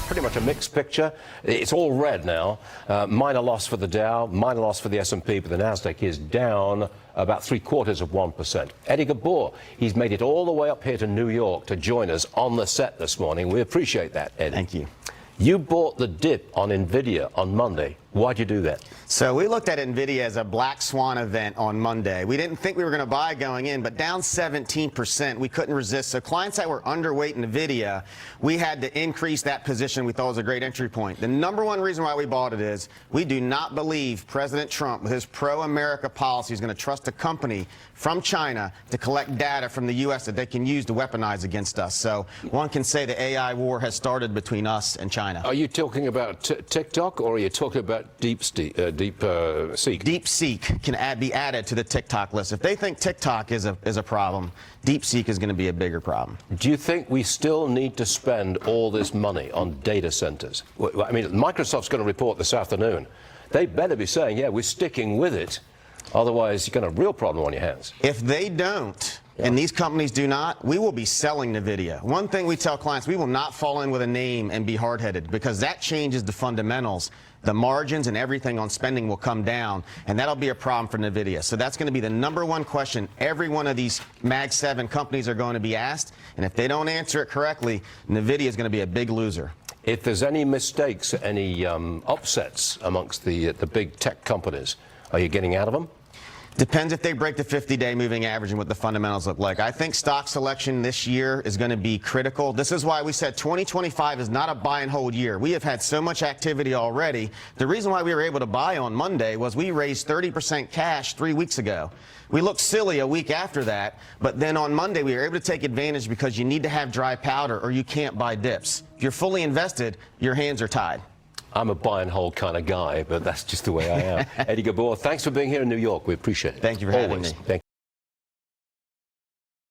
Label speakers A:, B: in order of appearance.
A: pretty much a mixed picture. It's all red now. Minor loss for the Dow, minor loss for the S&P, but the NASDAQ is down about 0.75%. Eddie Ghabour, he's made it all the way up here to New York to join us on the set this morning. We appreciate that, Eddie.
B: Thank you.
A: You bought the dip on NVIDIA on Monday. Why'd you do that?
B: So we looked at NVIDIA as a black swan event on Monday. We didn't think we were going to buy going in, but down 17%. We couldn't resist. So clients that were underweight NVIDIA, we had to increase that position. We thought was a great entry point. The number one reason why we bought it is we do not believe President Trump, with his pro-America policy, is going to trust a company from China to collect data from the U.S. that they can use to weaponize against us. So one can say the AI war has started between us and China.
A: Are you talking about TikTok, or are you talking about DeepSeek?
B: DeepSeek can be added to the TikTok list. If they think TikTok is a problem, DeepSeek is going to be a bigger problem.
A: Do you think we still need to spend all this money on data centers? I mean, Microsoft's going to report this afternoon. They better be saying, yeah, we're sticking with it. Otherwise, you're going to have a real problem on your hands.
B: If they don't, and these companies do not, we will be selling NVIDIA. One thing we tell clients, we will not fall in with a name and be hard-headed, because that changes the fundamentals. The margins and everything on spending will come down, and that'll be a problem for NVIDIA. So that's going to be the number one question every one of these Mag 7 companies are going to be asked, and if they don't answer it correctly, NVIDIA is going to be a big loser.
A: If there's any mistakes, any upsets amongst the big tech companies, are you getting out of them?
B: Depends if they break the 50-day moving average and what the fundamentals look like. I think stock selection this year is going to be critical. This is why we said 2025 is not a buy and hold year. We have had so much activity already. The reason why we were able to buy on Monday was we raised 30% cash 3 weeks ago. We looked silly a week after that, but then on Monday we were able to take advantage because you need to have dry powder or you can't buy dips. If you're fully invested, your hands are tied.
A: I'm a buy and hold kind of guy, but that's just the way I am. Eddie Ghabour, thanks for being here in New York. We appreciate it.
B: Thank you for having me.
A: Thank you.